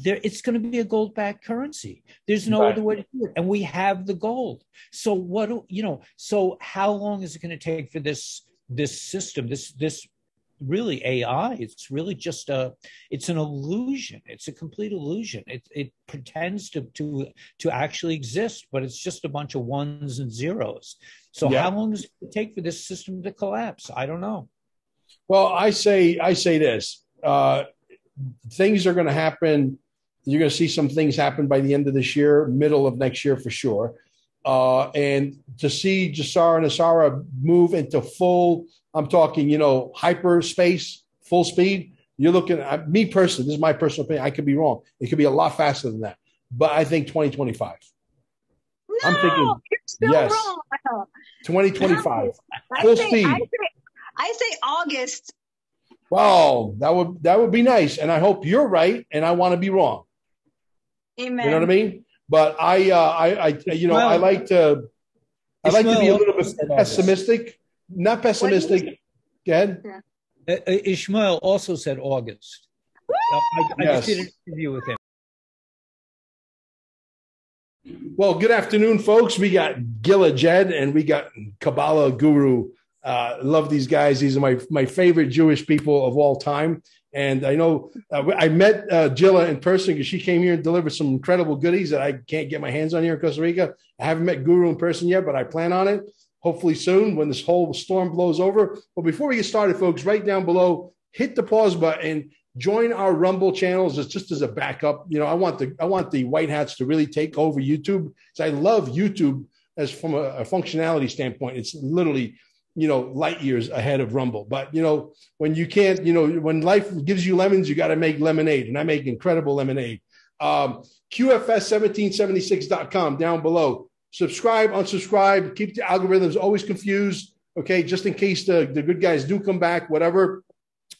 it's going to be a gold-backed currency. There's no other way to do it, and we have the gold. So so how long is it going to take for this system, this really AI? It's really just it's an illusion. It's a complete illusion. It pretends to actually exist, but it's just a bunch of ones and zeros. So how long does it take for this system to collapse? I don't know. Well, I say this. Things are going to happen. You're going to see some things happen by the end of this year, middle of next year for sure. And to see Gesara and Asara move into full, I'm talking, hyperspace, full speed. You're looking at me personally. This is my personal opinion. I could be wrong. It could be a lot faster than that. But I think 2025. No, I'm thinking, you're still wrong. 2025. Full speed. I say August. Wow, that would be nice, and I hope you're right, and I want to be wrong. Amen. You know what I mean? But I like to be a little bit pessimistic, not pessimistic. Go ahead. Yeah. Ishmael also said August. I just did an interview with him. Well, good afternoon, folks. We got Gila Jed and we got Kabbalah Guru. Love these guys. These are my favorite Jewish people of all time. And I know I met Gila in person because she came here and delivered some incredible goodies that I can't get my hands on here in Costa Rica. I haven't met Guru in person yet, but I plan on it. Hopefully soon when this whole storm blows over. But before we get started, folks, right down below, hit the pause button. Join our Rumble channels just as a backup. I want the white hats to really take over YouTube. So I love YouTube as from a functionality standpoint. It's literally light years ahead of Rumble. But, when you can't, when life gives you lemons, you got to make lemonade. And I make incredible lemonade. QFS1776.com down below. Subscribe, unsubscribe, keep the algorithms always confused. Okay. Just in case the good guys do come back, whatever,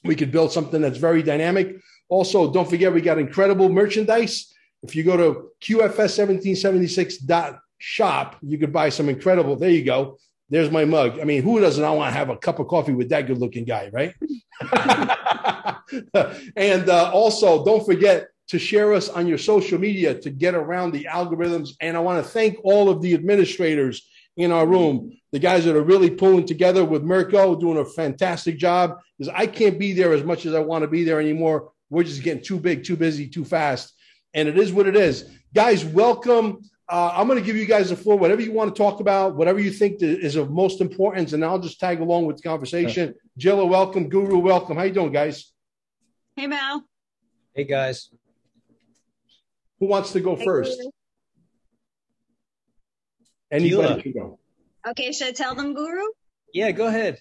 we could build something that's very dynamic. Also, don't forget, we got incredible merchandise. If you go to QFS1776.shop, you could buy some incredible. There you go. There's my mug. I mean, who doesn't want to have a cup of coffee with that good-looking guy, right? And also, don't forget to share us on your social media to get around the algorithms. And I want to thank all of the administrators in our room, the guys that are really pulling together with Mirko, doing a fantastic job, because I can't be there as much as I want to be there anymore. We're just getting too big, too busy, too fast. And it is what it is. Guys, welcome. I'm going to give you guys the floor, whatever you want to talk about, whatever you think is of most importance, and I'll just tag along with the conversation. Gila, welcome. Guru, welcome. How you doing, guys? Hey, Mal. Hey, guys. Who wants to go first? Anybody can go. Okay, should I tell them, Guru? Yeah, go ahead.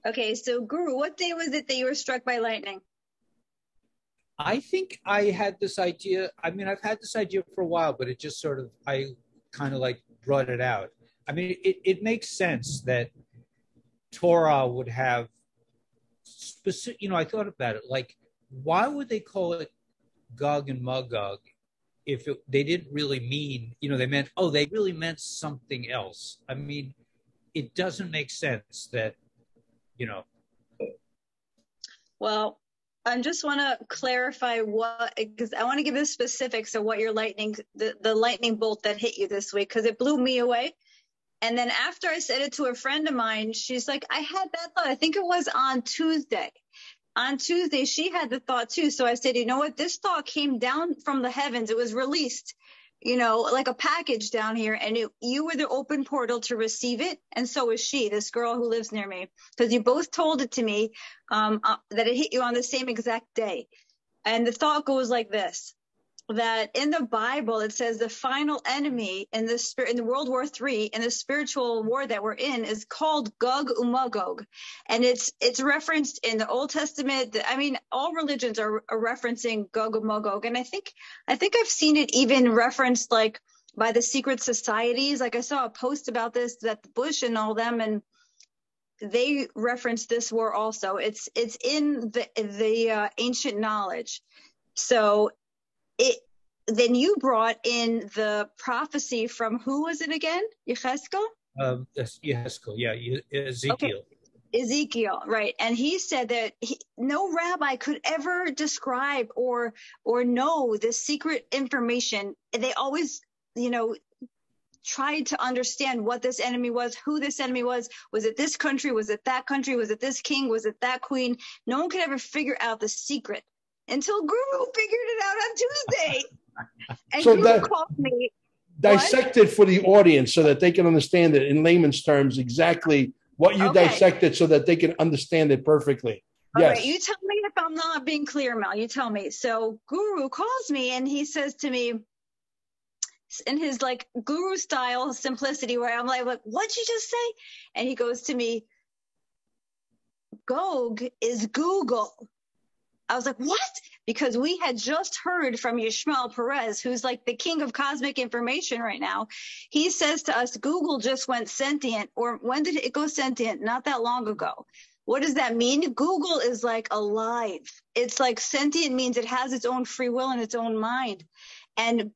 Okay, so Guru, what day was it that you were struck by lightning? I think I had this idea. I mean, I've had this idea for a while, but it just I kind of like brought it out. I mean, it makes sense that Torah would have specific, I thought about it. Like, why would they call it Gog and Magog if they didn't really mean, they really meant something else. I mean, it doesn't make sense that, Well, I just want to clarify because I want to give the specifics of what your the lightning bolt that hit you this week, because it blew me away. And then after I said it to a friend of mine, she's like, I had that thought. I think it was on Tuesday. On Tuesday, she had the thought too. So I said, you know what? This thought came down from the heavens. It was released, like a package down here. And you were the open portal to receive it. And so is she, this girl who lives near me, because you both told it to me that it hit you on the same exact day. And the thought goes like this, that in the Bible, it says the final enemy in the World War III, in the spiritual war that we're in, is called Gog and Magog. And it's referenced in the Old Testament. I mean, all religions are referencing Gog and Magog. And I think I've seen it even referenced like by the secret societies. Like I saw a post about this, that Bush and all them, and they referenced this war also. It's in the ancient knowledge. So then you brought in the prophecy from who was it again? Yechezkel? Yechezkel, yeah, Ezekiel. Okay. Ezekiel, right? And he said that no rabbi could ever describe or know the secret information. They always, tried to understand what this enemy was, who this enemy was. Was it this country? Was it that country? Was it this king? Was it that queen? No one could ever figure out the secret until Guru figured it out on Tuesday. And So Guru that- called me. Dissect it for the audience so that they can understand it in layman's terms exactly what you dissected so that they can understand it perfectly. All Yes. right, you tell me if I'm not being clear, Mel. You tell me. So Guru calls me and he says to me, in his like guru style simplicity, where I'm like, what'd you just say? And he goes to me, Gog is Google. I was like, what? Because we had just heard from Yishmael Perez, who's like the king of cosmic information right now. He says to us, Google just went sentient. Or when did it go sentient? Not that long ago. What does that mean? Google is like alive. It's like sentient means it has its own free will and its own mind. And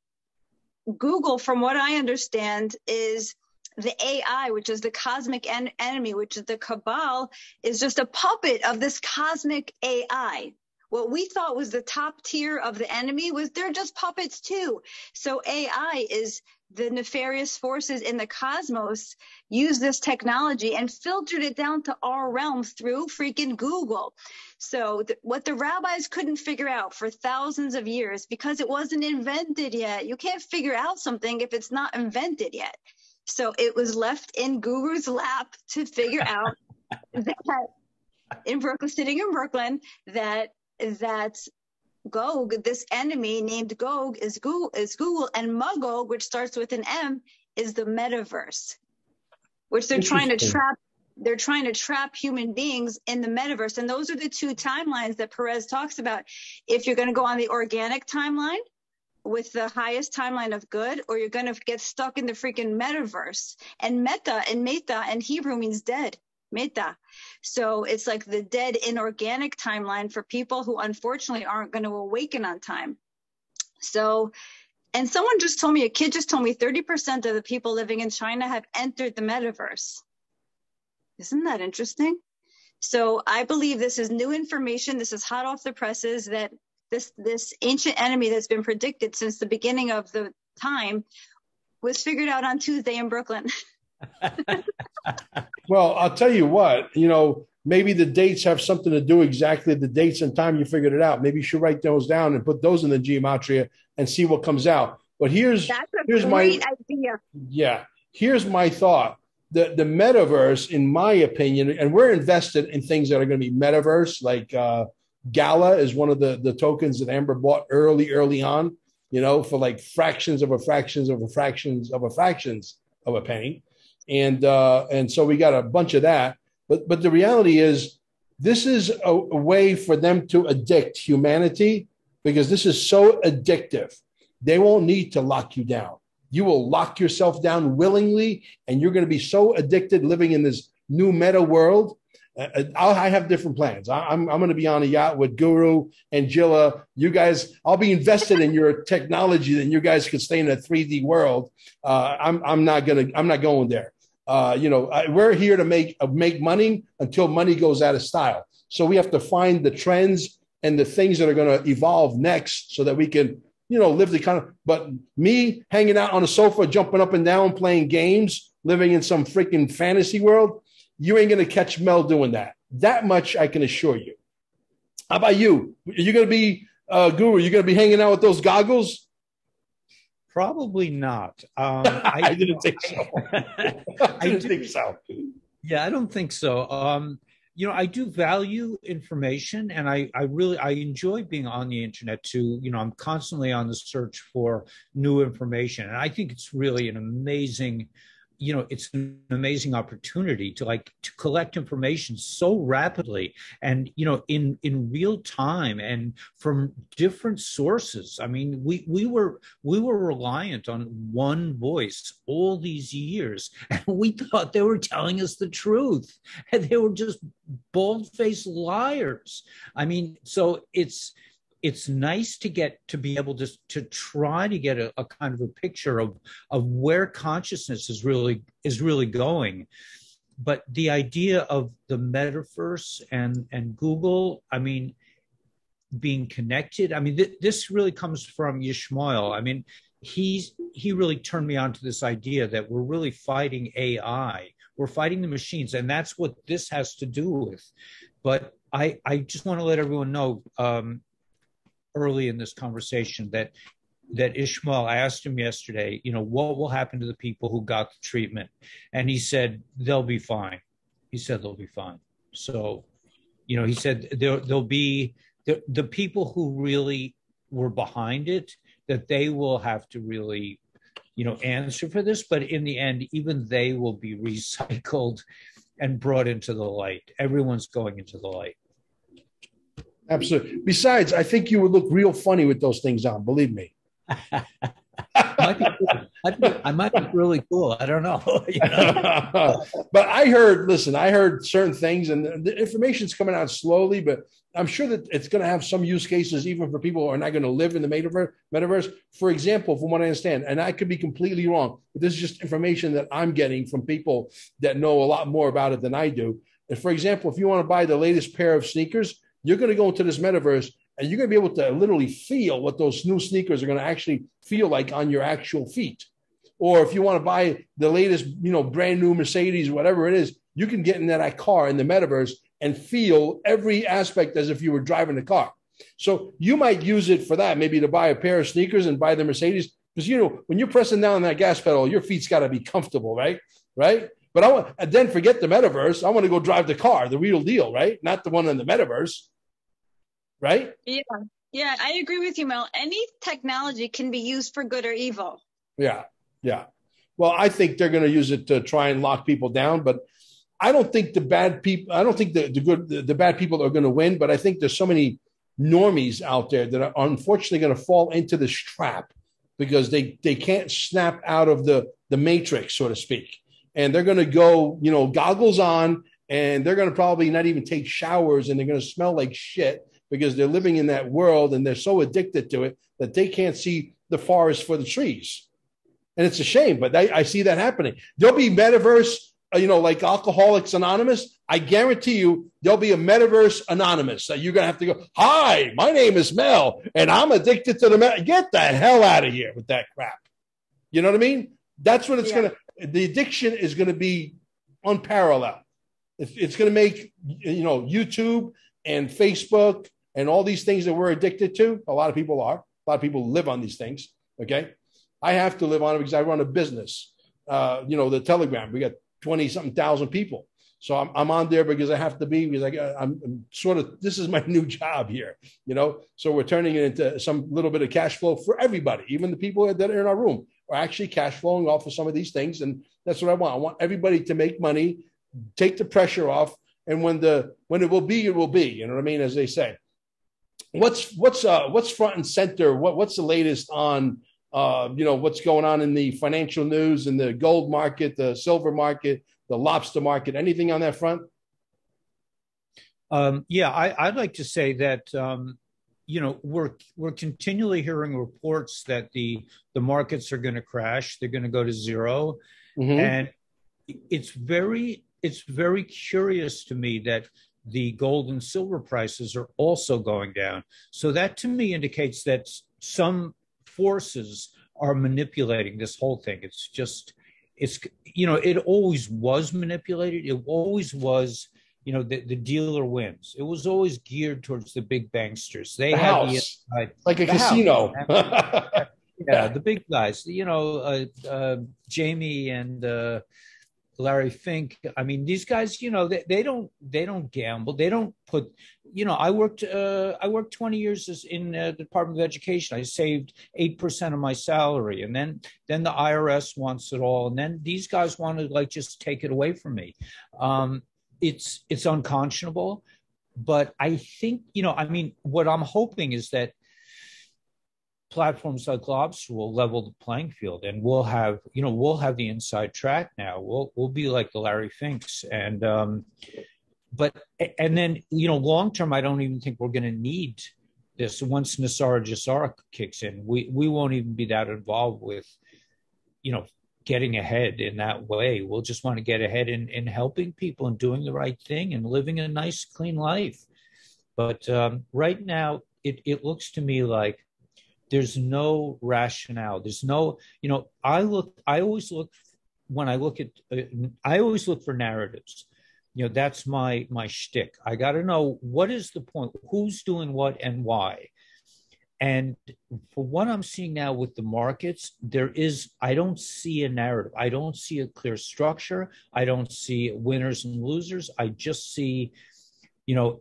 Google, from what I understand, is the AI, which is the cosmic enemy, which is the Kabbalah, is just a puppet of this cosmic AI. What we thought was the top tier of the enemy was they're just puppets too. So AI is the nefarious forces in the cosmos use this technology and filtered it down to our realm through freaking Google. So what the rabbis couldn't figure out for thousands of years, because it wasn't invented yet. You can't figure out something if it's not invented yet. So it was left in Guru's lap to figure out that in Brooklyn, sitting in Brooklyn, that Gog, this enemy named Gog, is Google, and Magog, which starts with an M, is the metaverse, which they're trying to trap. They're trying to trap human beings in the metaverse, and those are the two timelines that Perez talks about. If you're going to go on the organic timeline with the highest timeline of good, or you're going to get stuck in the freaking metaverse. And meta in Hebrew means dead. Meta. So it's like the dead inorganic timeline for people who unfortunately aren't going to awaken on time. So, and someone just told me, a kid just told me 30% of the people living in China have entered the metaverse. Isn't that interesting? So I believe this is new information. This is hot off the presses, that this ancient enemy that's been predicted since the beginning of the time was figured out on Tuesday in Brooklyn. Well, I'll tell you what, maybe the dates have something to do, exactly the dates and time you figured it out. Maybe you should write those down and put those in the gematria and see what comes out. But here's great idea. Yeah, here's my thought. The metaverse, in my opinion, and we're invested in things that are going to be metaverse, like Gala is one of the tokens that Amber bought early on, for like fractions of a penny. And so we got a bunch of that. But the reality is, this is a way for them to addict humanity, because this is so addictive. They won't need to lock you down. You will lock yourself down willingly, and you're going to be so addicted living in this new meta world. I have different plans. I'm going to be on a yacht with Guru and Gila. You guys, I'll be invested in your technology, and you guys can stay in a 3D world. I'm not going there. We're here to make money until money goes out of style. So we have to find the trends and the things that are going to evolve next, so that we can, live the kind of. But me hanging out on a sofa, jumping up and down, playing games, living in some freaking fantasy world, you ain't going to catch Mel doing that. That much I can assure you. How about you? Are you going to be Guru? You're going to be hanging out with those goggles? Probably not. I didn't think so. I didn't think so. Yeah, I don't think so. I do value information, and I enjoy being on the internet too. I'm constantly on the search for new information, and I think it's really an amazing opportunity to collect information so rapidly and, in real time and from different sources. I mean, we were reliant on one voice all these years, and we thought they were telling us the truth, and they were just bald-faced liars. I mean, so it's nice to be able to try to get a kind of a picture of where consciousness is really going. but the idea of the metaverse and Google, I mean, being connected. I mean, this really comes from Yishmael. I mean, he really turned me on to this idea that we're really fighting AI. We're fighting the machines, and that's what this has to do with. But I just want to let everyone know early in this conversation that Ishmael, I asked him yesterday, you know, what will happen to the people who got the treatment? And he said, they'll be fine. He said, they'll be fine. So, you know, he said there'll be the people who really were behind it, that they will have to really, you know, answer for this. But in the end, even they will be recycled and brought into the light. Everyone's going into the light. Absolutely. Besides, I think you would look real funny with those things on, believe me. Might be cool. I might be really cool. I don't know. You know? But I heard certain things, and the information's coming out slowly, but I'm sure that it's going to have some use cases even for people who are not going to live in the metaverse. For example, from what I understand, and I could be completely wrong, but this is just information that I'm getting from people that know a lot more about it than I do. And for example, if you want to buy the latest pair of sneakers, you're going to go into this metaverse and you're going to be able to literally feel what those new sneakers are going to actually feel like on your actual feet. Or if you want to buy the latest, you know, brand new Mercedes, whatever it is, you can get in that car in the metaverse and feel every aspect as if you were driving the car. So you might use it for that, maybe to buy a pair of sneakers and buy the Mercedes. Because, you know, when you're pressing down on that gas pedal, your feet's got to be comfortable, right? Right? But then forget the metaverse. I want to go drive the car, the real deal, right? Not the one in the metaverse. Right? Yeah, I agree with you, Mel. Any technology can be used for good or evil. Yeah. Well, I think they're going to use it to try and lock people down, but I don't think the bad people. I don't think the bad people are going to win. But I think there's so many normies out there that are unfortunately going to fall into this trap because they can't snap out of the matrix, so to speak, and they're going to go, you know, goggles on, and they're going to probably not even take showers, and they're going to smell like shit, because they're living in that world and they're so addicted to it that they can't see the forest for the trees. And it's a shame, but I see that happening. There'll be metaverse, you know, like Alcoholics Anonymous. I guarantee you there'll be a metaverse anonymous. So you're going to have to go, hi, my name is Mel, and I'm addicted to the Get the hell out of here with that crap. You know what I mean? That's what it's going to, the addiction is going to be unparalleled. It's going to make, you know, YouTube and Facebook and all these things that we're addicted to. A lot of people are. A lot of people live on these things. Okay. I have to live on it because I run a business. You know, the Telegram, we got 20-something thousand people. So I'm on there because I have to be, because I'm sort of, this is my new job here, you know? So we're turning it into some little bit of cash flow for everybody. Even the people that are in our room are actually cash flowing off of some of these things. And that's what I want. I want everybody to make money, take the pressure off. And when it will be, it will be, you know what I mean? As they say. What's front and center? What's the latest on, you know, what's going on in the financial news, in the gold market, the silver market, the lobster market? Anything on that front? Yeah, I'd like to say that, you know, we're continually hearing reports that the markets are going to crash. They're going to go to zero. Mm-hmm. And it's very curious to me that the gold and silver prices are also going down. So that to me indicates that some forces are manipulating this whole thing. It's you know, it always was manipulated. It always was, you know, the dealer wins. It was always geared towards the big banksters. They had the inside, like a casino. Yeah, the big guys, you know, Jamie and Larry Fink. I mean, these guys, you know, they don't gamble. They don't put, you know, I worked 20 years in the Department of Education. I saved 8% of my salary. And then the IRS wants it all. And then these guys want to like just take it away from me. It's unconscionable. But I think, you know, I mean, what I'm hoping is that platforms like Lobster will level the playing field, and we'll have the inside track now. We'll be like the Larry Finks, and then, you know, long term, I don't even think we're going to need this. Once Gesara kicks in, we won't even be that involved with, you know, getting ahead in that way. We'll just want to get ahead in helping people and doing the right thing and living a nice, clean life. But right now, it looks to me like there's no rationale. There's no, I always look for narratives. That's my shtick. I got to know, what is the point? Who's doing what and why? And for what I'm seeing now with the markets, I don't see a narrative. I don't see a clear structure. I don't see winners and losers. I just see,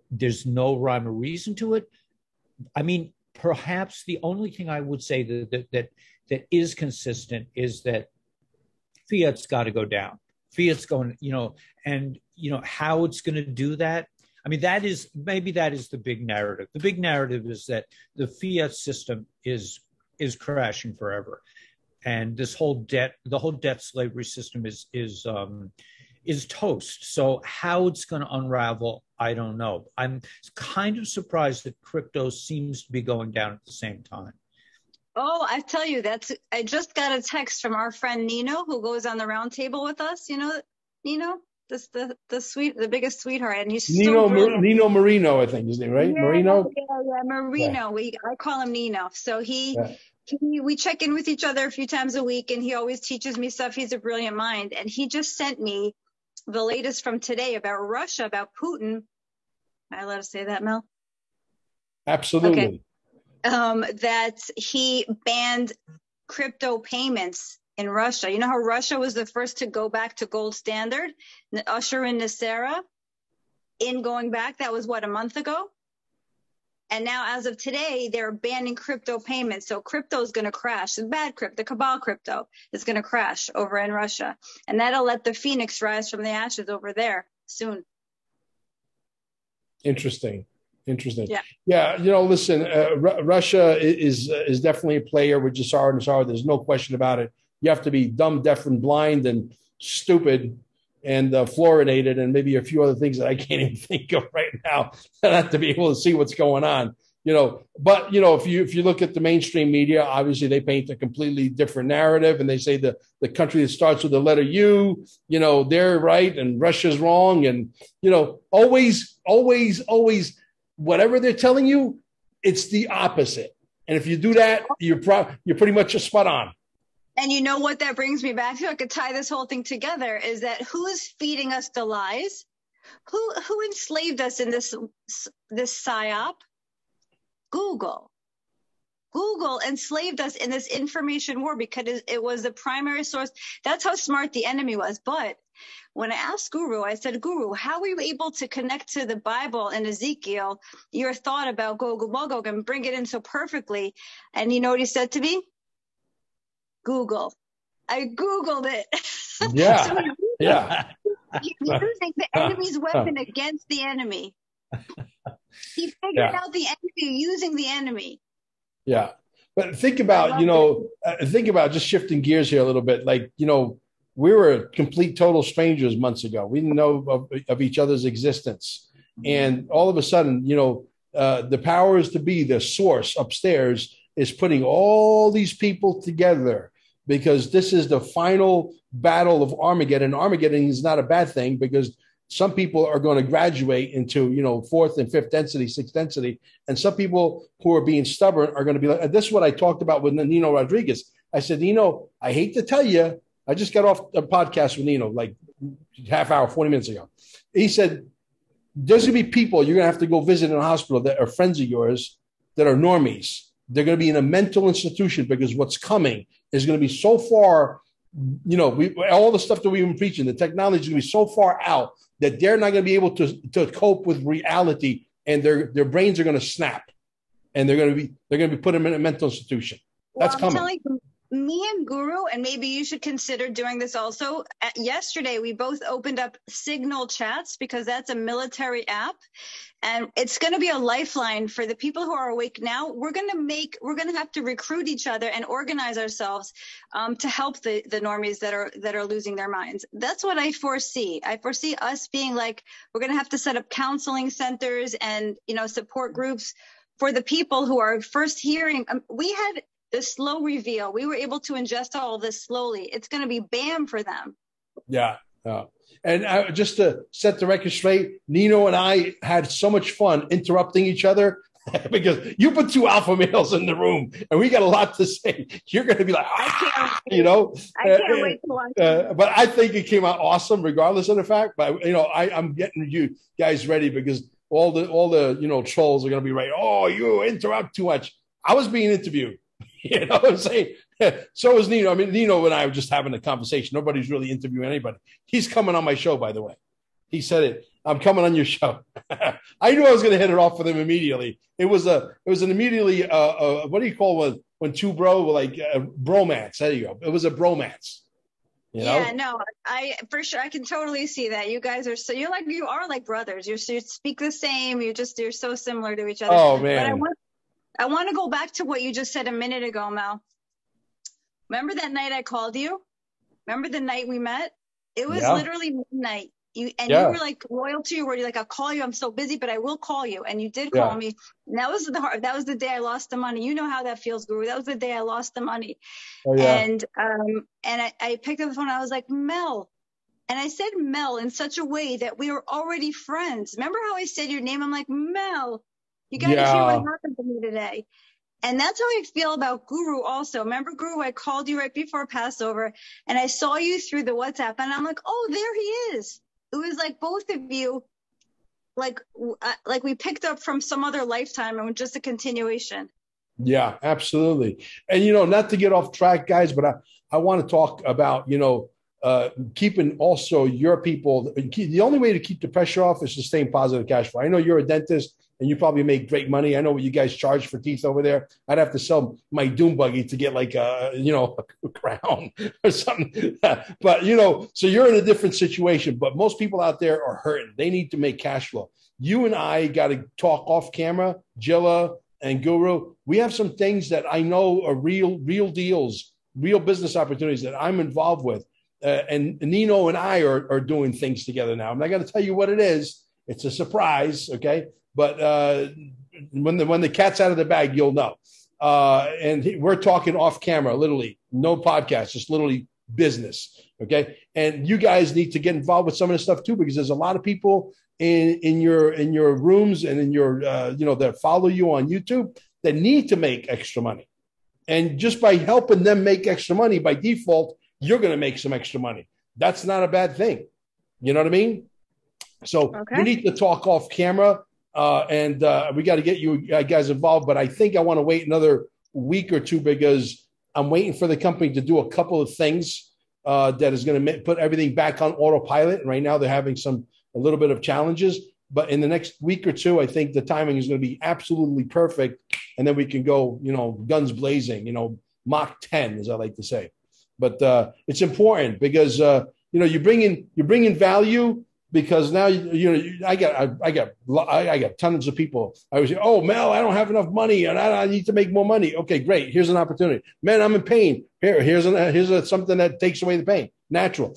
there's no rhyme or reason to it. I mean, perhaps the only thing I would say that is consistent is that fiat's got to go down. Fiat's going, and how it's going to do that. I mean, that is the big narrative. The big narrative is that the fiat system is crashing forever, and the whole debt slavery system is toast. So how it's going to unravel, I don't know. I'm kind of surprised that crypto seems to be going down at the same time. Oh, I tell you, I just got a text from our friend Nino, who goes on the round table with us. Nino, the biggest sweetheart, and he's Nino Marino, I think his name, right? Yeah, Marino. Yeah, Marino. Yeah. I call him Nino. So we check in with each other a few times a week, and he always teaches me stuff. He's a brilliant mind, and he just sent me the latest from today about Russia, about Putin. Am I allowed to say that, Mel? Absolutely. Okay. That he banned crypto payments in Russia. You know how Russia was the first to go back to gold standard? Usher and Gesara going back, that was a month ago? And now as of today, they're banning crypto payments. So crypto is going to crash. The bad crypto, the Kabbalah crypto is going to crash over in Russia. And that'll let the phoenix rise from the ashes over there soon. Interesting. Yeah. Listen, Russia is definitely a player with Gesara and Gesara. There's no question about it. You have to be dumb, deaf, and blind and stupid and fluoridated and maybe a few other things that I can't even think of right now to be able to see what's going on. But if you look at the mainstream media, obviously they paint a completely different narrative, and they say the country that starts with the letter U, they're right and Russia's wrong, and always whatever they're telling you, it's the opposite. And if you do that, you're pretty much just spot on. And you know what that brings me back to? I could tie this whole thing together, is that who is feeding us the lies? Who enslaved us in this psyop? Google enslaved us in this information war because it was the primary source. That's how smart the enemy was. But when I asked Guru, I said, Guru, how were you able to connect to the Bible and Ezekiel, your thought about Gog and Magog, and bring it in so perfectly? And you know what he said to me? Google. I Googled it. Yeah. So he's using the enemy's weapon against the enemy. He figured out the enemy using the enemy. Yeah. But think about just shifting gears here a little bit. Like, we were complete total strangers months ago. We didn't know of each other's existence. And all of a sudden, the powers to be, the source upstairs, is putting all these people together because this is the final battle of Armageddon. Armageddon is not a bad thing because some people are going to graduate into, fourth and fifth density, sixth density. And some people who are being stubborn are going to be like, and this is what I talked about with Nino Rodriguez. I said, Nino, I hate to tell you, I just got off a podcast with Nino, like half hour, 40 minutes ago. He said, there's going to be people you're going to have to go visit in a hospital that are friends of yours that are normies. They're going to be in a mental institution because what's coming is going to be so far, all the stuff that we've been preaching, the technology is going to be so far out that they're not going to be able to cope with reality, and their brains are going to snap, and they're going to be put in a mental institution. That's coming. Telling you, me and Guru, and maybe you should consider doing this also. Yesterday, we both opened up Signal Chats because that's a military app, and it's going to be a lifeline for the people who are awake now. We're going to have to recruit each other and organize ourselves to help the normies that are losing their minds. That's what I foresee. I foresee us being like, we're going to have to set up counseling centers and support groups for the people who are first hearing. We had the slow reveal. We were able to ingest all of this slowly. It's going to be bam for them. Yeah. And just to set the record straight, Nino and I had so much fun interrupting each other because you put two alpha males in the room and we got a lot to say. You're going to be like, I can't wait to watch it. But I think it came out awesome regardless of the fact. But, I'm getting you guys ready because all the trolls are going to be right. Oh, you interrupt too much. I was being interviewed. You know what I'm saying? So is Nino. I mean, Nino and I were just having a conversation. Nobody's really interviewing anybody. He's coming on my show, by the way. He said it. I'm coming on your show. I knew I was going to hit it off with him immediately. It was an immediately, what do you call when two bro were like bromance? There you go. It was a bromance. You know? Yeah, no, for sure. I can totally see that. You guys are you are like brothers. You speak the same. You're so similar to each other. Oh, man. But I want to go back to what you just said a minute ago, Mel. Remember that night I called you? Remember the night we met? It was literally midnight. You were like loyal to your word. You're like, I'll call you. I'm so busy, but I will call you. And you did call me. And that was the day I lost the money. You know how that feels, Guru. That was the day I lost the money. Oh, yeah. And I picked up the phone. I was like, Mel. And I said Mel in such a way that we were already friends. Remember how I said your name? I'm like, Mel. You got to hear what happened to me today. And that's how I feel about Guru also. Remember, Guru, I called you right before Passover, and I saw you through the WhatsApp, and I'm like, oh, there he is. It was like both of you, like we picked up from some other lifetime and just a continuation. Yeah, absolutely. And, not to get off track, guys, but I want to talk about, keeping also your people. The only way to keep the pressure off is to stay in positive cash flow. I know you're a dentist and you probably make great money. I know what you guys charge for teeth over there. I'd have to sell my doom buggy to get like a crown or something. But, so you're in a different situation, but most people out there are hurting. They need to make cash flow. You and I got to talk off camera, Gila and Guru. We have some things that I know are real deals, real business opportunities that I'm involved with. And Nino and I are doing things together now. I'm not going to tell you what it is. It's a surprise, okay? But when the cat's out of the bag, you'll know. And we're talking off camera, literally, no podcast, just literally business, okay? And you guys need to get involved with some of this stuff too, because there's a lot of people in your rooms and in your that follow you on YouTube that need to make extra money. And just by helping them make extra money by default, you're going to make some extra money. That's not a bad thing. You know what I mean? So we need to talk off camera. And we got to get you guys involved. But I think I want to wait another week or two because I'm waiting for the company to do a couple of things that is going to put everything back on autopilot. And right now they're having a little bit of challenges. But in the next week or two, I think the timing is going to be absolutely perfect. And then we can go, guns blazing, Mach 10, as I like to say. But it's important because, you bring in value. Because now I got tons of people. I was oh Mel, I don't have enough money and I need to make more money. Okay, great. Here's an opportunity. Man, I'm in pain. Here's something that takes away the pain. Natural.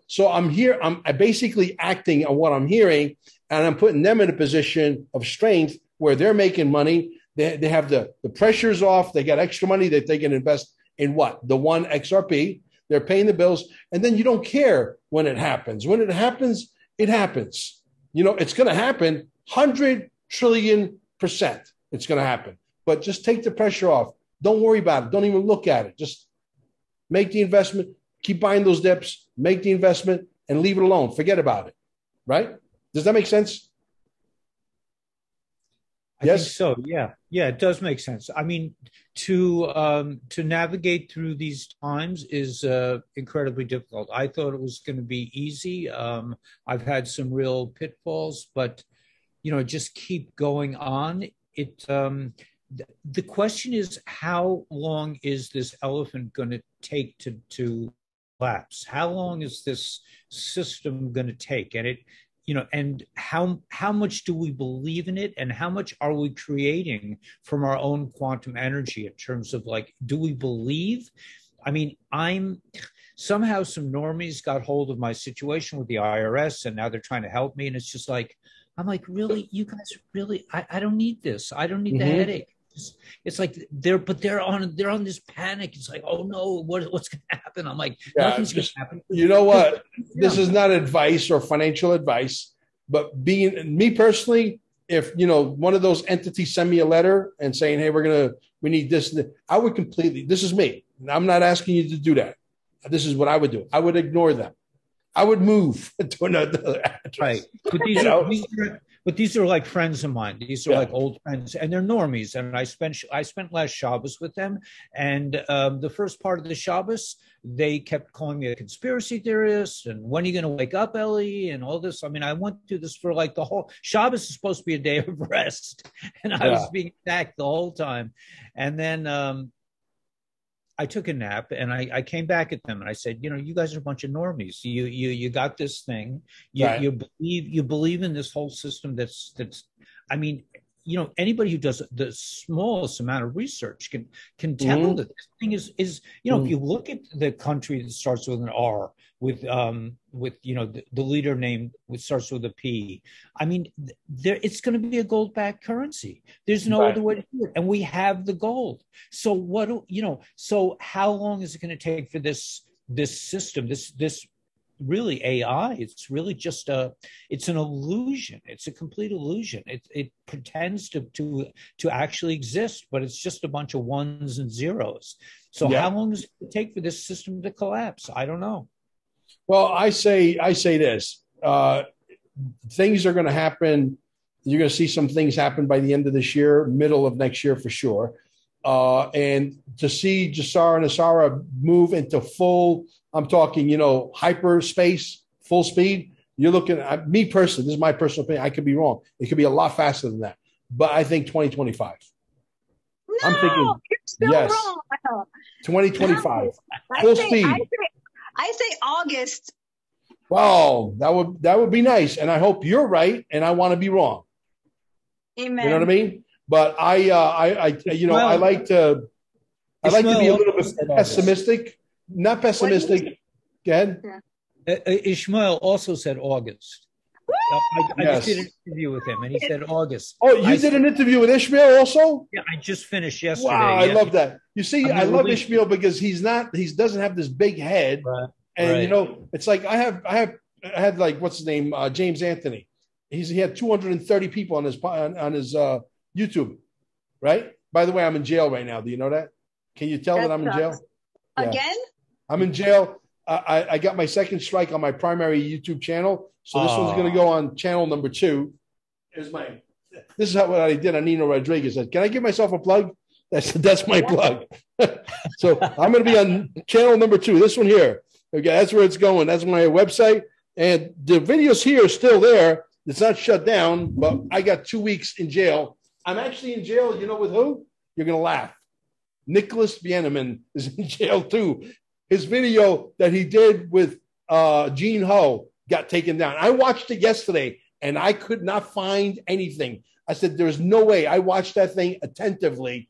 So I'm here. I'm basically acting on what I'm hearing, and I'm putting them in a position of strength where they're making money. They have the pressures off. They got extra money that they can invest in the one XRP. They're paying the bills, and then you don't care when it happens. When it happens. It happens. It's going to happen 100 trillion%. It's going to happen. But just take the pressure off. Don't worry about it. Don't even look at it. Just make the investment. Keep buying those dips. Make the investment and leave it alone. Forget about it. Right? Does that make sense? I think so. Yeah, it does make sense. I mean, to navigate through these times is incredibly difficult. I thought it was going to be easy. I've had some real pitfalls, but just keep going on. The question is, how long is this elephant going to take to collapse? How long is this system going to take? And and how much do we believe in it, and how much are we creating from our own quantum energy in terms of do we believe? I mean, somehow some normies got hold of my situation with the IRS, and now they're trying to help me, and it's just I'm really, you guys really, I don't need this. I don't need the headache. it's like they're on this panic. It's like, oh no, what's going to happen? I'm like, Yeah, nothing's going to happen. You know what? This is not advice or financial advice, but being me personally, if one of those entities send me a letter and saying, hey, we need this, I would completely, this is me. I'm not asking you to do that. This is what I would do. I would ignore them. I would move to another address. Right. But these are like friends of mine. These are like old friends, and they're normies. And I spent last Shabbos with them. And the first part of the Shabbos, they kept calling me a conspiracy theorist. And when are you going to wake up, Ellie? And all this. I mean, I went through this for like the whole Shabbos is supposed to be a day of rest, and I was being attacked the whole time. And then I took a nap, and I came back at them and I said, you guys are a bunch of normies. You got this thing. You believe in this whole system that's I mean, anybody who does the smallest amount of research can tell that this thing is if you look at the country that starts with an R, with the leader name which starts with a P. I mean, it's going to be a gold-backed currency. There's no other way to do it, and we have the gold. So so how long is it going to take for this system, this really AI? It's really just it's an illusion. It's a complete illusion. It pretends to actually exist, but it's just a bunch of ones and zeros. So how long does it take for this system to collapse? I don't know. Well, I say this. Things are going to happen. You're going to see some things happen by the end of this year, middle of next year for sure. And to see Gesara and Asara move into full, I'm talking, hyperspace, full speed. You're looking at me personally. This is my personal opinion. I could be wrong. It could be a lot faster than that. But I think 2025. No, I'm thinking, you're still wrong. 2025, full speed. I say August. Wow, that would be nice, and I hope you're right, and I want to be wrong. Amen. You know what I mean? But I like to be a little bit pessimistic. Not pessimistic. Go ahead. Ishmael also said August. I just did an interview with him, and he said August. Oh, you did an interview with Ishmael also? Yeah, I just finished yesterday. Wow, I love that. You see, I love Ishmael because he doesn't have this big head, and it's like I had like what's his name, James Anthony. He had 230 people on his YouTube, right? By the way, I'm in jail right now. Do you know that? Can you tell that I'm in jail? Again? I'm in jail. I got my second strike on my primary YouTube channel. So this one's going to go on channel number 2. This is what I did on Nino Rodriguez. Can I give myself a plug? That's my plug. So I'm going to be on channel number 2. This one here. Okay, that's where it's going. That's my website. And the videos here are still there. It's not shut down, but I got 2 weeks in jail. I'm actually in jail. You know with who? You're going to laugh. Nicholas Bieneman is in jail too. His video that he did with Gene Ho got taken down. I watched it yesterday, and I could not find anything. I said, there's no way. I watched that thing attentively.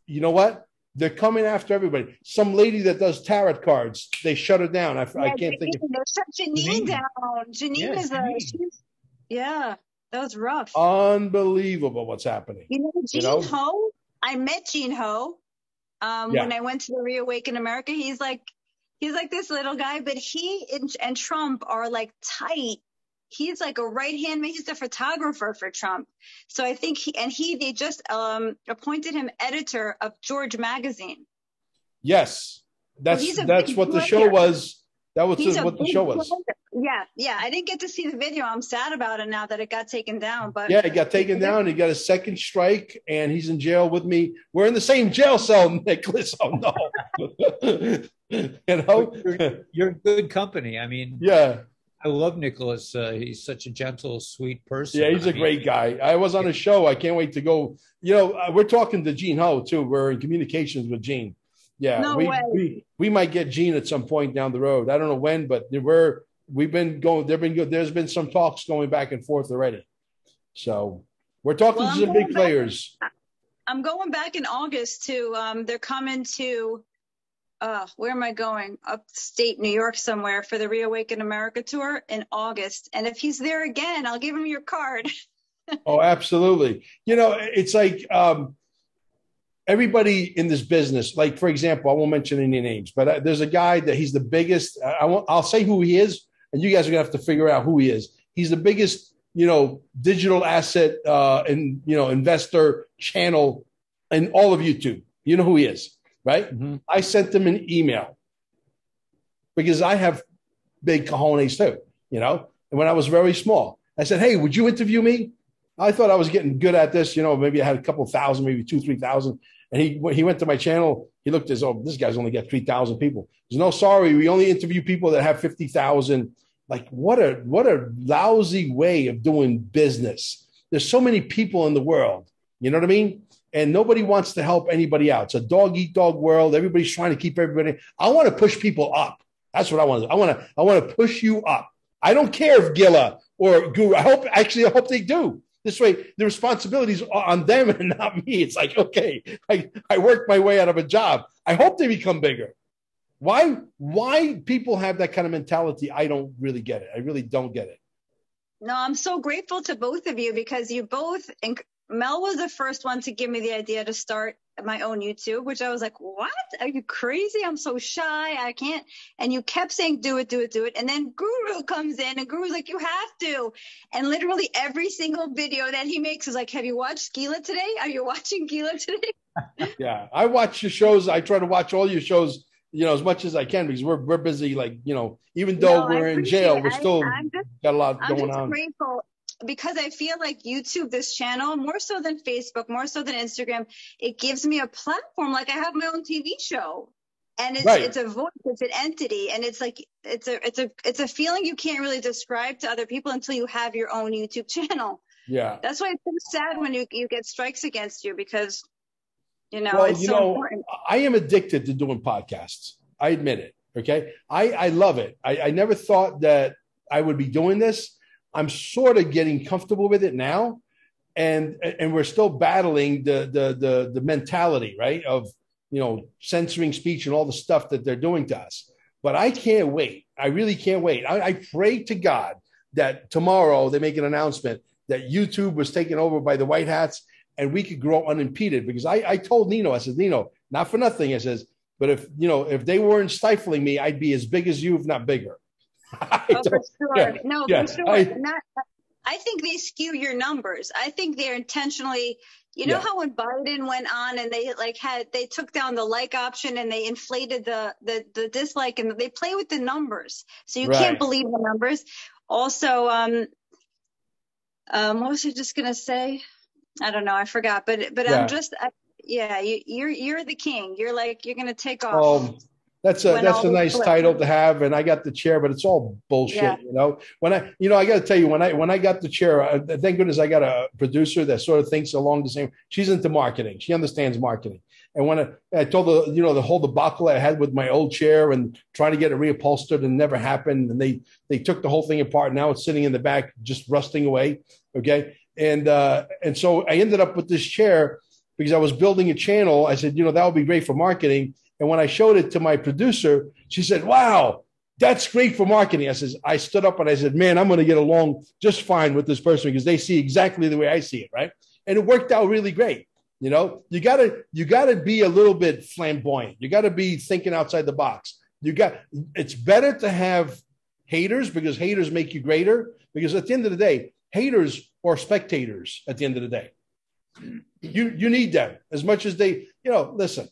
You know what? They're coming after everybody. Some lady that does tarot cards, they shut her down. I can't think of it. They shut Janine down. Janine is that was rough. Unbelievable what's happening. Gene Ho, I met Gene Ho when I went to the Reawaken America. He's like this little guy, but he and Trump are like tight. He's like a right-hand man. He's the photographer for Trump. So I think they just appointed him editor of George Magazine. Yes. That's what the show was. That was what the show was. Yeah. I didn't get to see the video. I'm sad about it now that it got taken down. But yeah, it got taken down. He got a second strike, and he's in jail with me. We're in the same jail cell, Nicholas. Oh no. You're good company. I mean, I love Nicholas. He's such a gentle, sweet person. Yeah, he's a great guy. I was on a show. I can't wait to go. We're talking to Gene Ho too. We're in communications with Gene. Yeah, we might get Gene at some point down the road. I don't know when, but we've been going. There's been some talks going back and forth already. So we're talking to some big players. I'm going back in August to. They're coming to. Where am I going? Upstate New York somewhere for the Reawaken America tour in August. And if he's there again, I'll give him your card. Oh, absolutely. It's like everybody in this business, like for example, I won't mention any names, but there's a guy that he's the biggest. I'll say who he is, and you guys are gonna have to figure out who he is. He's the biggest, digital asset and investor channel in all of YouTube. You know who he is, right? Mm-hmm. I sent him an email because I have big cojones too, And when I was very small, I said, "Hey, would you interview me?" I thought I was getting good at this. Maybe I had a couple thousand, maybe 2,000-3,000. And he went to my channel. He looked as, this guy's only got 3,000 people. He said, "No, sorry, we only interview people that have 50,000. Like, what a lousy way of doing business. There's so many people in the world. You know what I mean? And nobody wants to help anybody out. It's a dog-eat-dog world. Everybody's trying to keep everybody. I want to push people up. That's what I want to do. I want to push you up. I don't care if Gila or Guru. I hope they do. This way, the responsibilities are on them and not me. It's like, okay, I worked my way out of a job. I hope they become bigger. Why people have that kind of mentality, I don't really get it. I really don't get it. No, I'm so grateful to both of you because you both, Mel was the first one to give me the idea to start my own YouTube, which I was like, what? Are you crazy? I'm so shy. I can't. And you kept saying, do it. And then Guru comes in and Guru's like, you have to. And literally every single video that he makes is like, have you watched Gila today? Are you watching Gila today? Yeah. I watch your shows. I try to watch all your shows, as much as I can because we're busy. Like, even though we're in jail, we're still got a lot going on. I'm grateful. Because I feel like YouTube, this channel, more so than Facebook, more so than Instagram, it gives me a platform. Like I have my own TV show, and it's a voice, it's an entity, and it's like it's a feeling you can't really describe to other people until you have your own YouTube channel. Yeah, that's why it's so sad when you get strikes against you because it's so important. I am addicted to doing podcasts. I admit it. Okay, I love it. I never thought that I would be doing this. I'm sort of getting comfortable with it now, and we're still battling the mentality, right, of censoring speech and all the stuff that they're doing to us. But I can't wait. I really can't wait. I pray to God that tomorrow they make an announcement that YouTube was taken over by the white hats and we could grow unimpeded. Because I told Nino, I said, Nino, not for nothing, I says, but if they weren't stifling me, I'd be as big as you, if not bigger. For sure. For sure. I think they skew your numbers. I think they're intentionally, how when Biden went on and they took down the like option and they inflated the dislike and they play with the numbers. So you can't believe the numbers. Also, what was I just going to say? I don't know. I forgot, but I'm just, you're the king. You're going to take off. That's a nice title to have, and I got the chair, but it's all bullshit, When I got to tell you, when I got the chair, thank goodness I got a producer that sort of thinks along the same. She's into marketing. She understands marketing. And when I told her, the whole debacle I had with my old chair and trying to get it reupholstered and never happened, and they took the whole thing apart. Now it's sitting in the back, just rusting away. Okay, and so I ended up with this chair because I was building a channel. I said, that would be great for marketing. And when I showed it to my producer, she said, wow, that's great for marketing. I stood up and I said, man, I'm going to get along just fine with this person because they see exactly the way I see it. Right. And it worked out really great. You gotta be a little bit flamboyant. You got to be thinking outside the box. It's better to have haters because haters make you greater, because at the end of the day, haters are spectators at the end of the day. You need them as much as they, listen.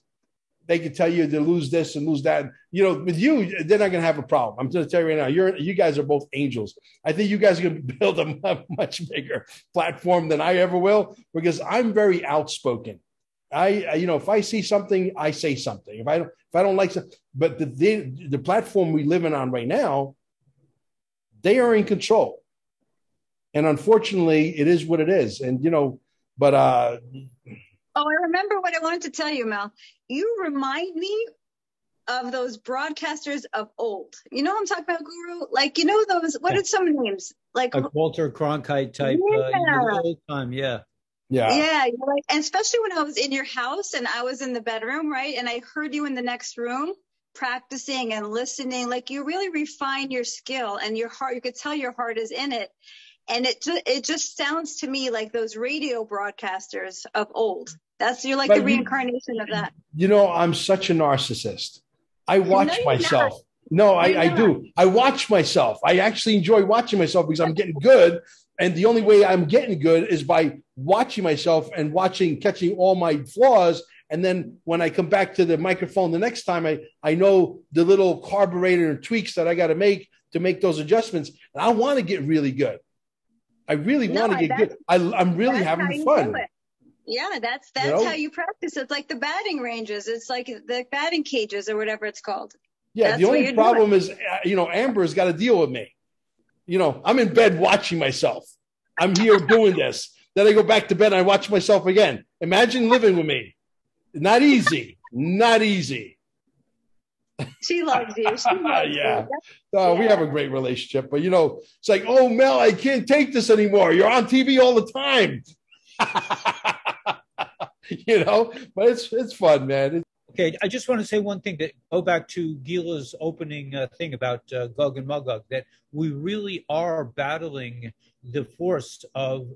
They can tell you to lose this and lose that. With you, they're not going to have a problem. I'm going to tell you right now, you guys are both angels. I think you guys are going to build a much bigger platform than I ever will, because I'm very outspoken. If I see something, I say something. If I don't like something, but the platform we live in on right now, they are in control. And unfortunately, it is what it is. And, but, Oh, I remember what I wanted to tell you, Mel. You remind me of those broadcasters of old. You know what I'm talking about, Guru? Like, those, what are some names? Like Walter Cronkite type. Old time, yeah. Yeah. And especially when I was in your house and I was in the bedroom, right? And I heard you in the next room practicing and listening. Like, you really refine your skill and your heart. You could tell your heart is in it. And it just sounds to me like those radio broadcasters of old. You're like But the reincarnation of that. You know, I'm such a narcissist. I watch No, myself. No, I do. I watch myself. I actually enjoy watching myself because I'm getting good. And the only way I'm getting good is by watching myself and catching all my flaws. And then when I come back to the microphone the next time, I know the little carburetor and tweaks that I got to make those adjustments. And I want to get really good. I really want to get good. I'm really having fun. Yeah, that's how you practice. It's like the batting ranges. It's like the batting cages or whatever it's called. Yeah, the only problem is, Amber's got to deal with me. I'm in bed watching myself. I'm here doing this. Then I go back to bed and I watch myself again. Imagine living with me. Not easy. Not easy. She loves you. Yeah. We have a great relationship. But, it's like, oh, Mel, I can't take this anymore. You're on TV all the time. But it's fun, man. Okay, I just want to say one thing, that go back to Gila's opening thing about Gog and Magog, that we really are battling the force of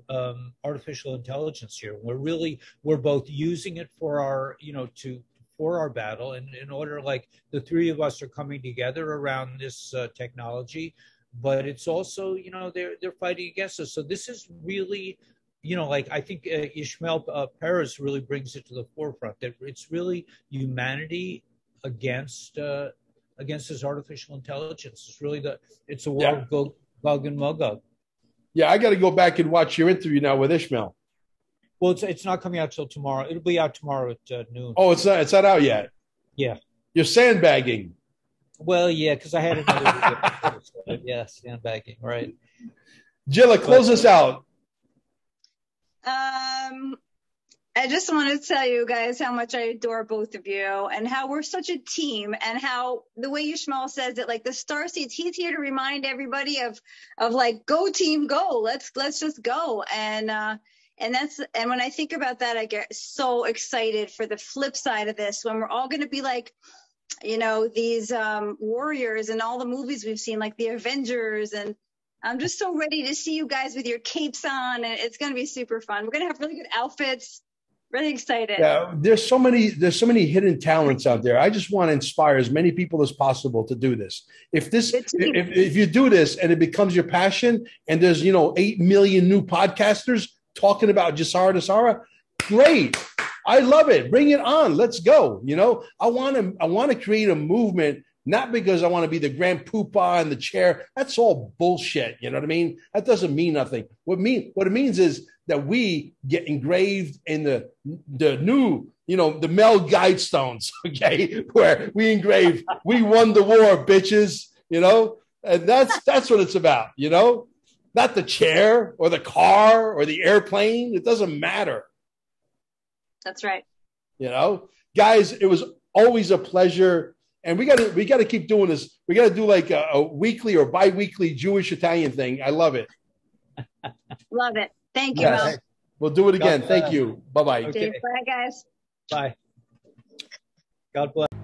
artificial intelligence here. We're both using it for our, for our battle, and in order, like the three of us are coming together around this technology, but it's also, they're fighting against us. So this is really, I think Ishmael Peres really brings it to the forefront, that it's really humanity against this artificial intelligence. It's really it's a war of Gog and Magog. Yeah, I got to go back and watch your interview now with Ishmael. Well, it's not coming out till tomorrow. It'll be out tomorrow at noon. Oh, it's not out yet. Yeah, you're sandbagging. Well, yeah, because I had another. Yeah, sandbagging, right? Gila, close us out. I just want to tell you guys how much I adore both of you and how we're such a team, and how the way Ishmael says it, like the star seeds, he's here to remind everybody of like, go team, go, let's just go. And when I think about that, I get so excited for the flip side of this, when we're all going to be like, these warriors and all the movies we've seen, like the Avengers, and I'm just so ready to see you guys with your capes on, and it's going to be super fun. We're going to have really good outfits. Really excited. Yeah, there's so many hidden talents out there. I just want to inspire as many people as possible to do this. If you do this and it becomes your passion, and there's 8 million new podcasters talking about Gesara, great. I love it. Bring it on. Let's go. I want to create a movement. Not because I want to be the grand poobah in the chair. That's all bullshit. You know what I mean? That doesn't mean nothing. What it means is that we get engraved in the new, the Mel Guidestones, okay? Where we engrave, we won the war, bitches, and that's what it's about, not the chair or the car or the airplane. It doesn't matter. That's right. Guys, it was always a pleasure. And we got to keep doing this. We got to do like a weekly or bi-weekly Jewish Italian thing. I love it. Love it. Thank you, Mel. We'll do it again. Thank you. Bye-bye. Okay. Bye, guys. Bye. God bless.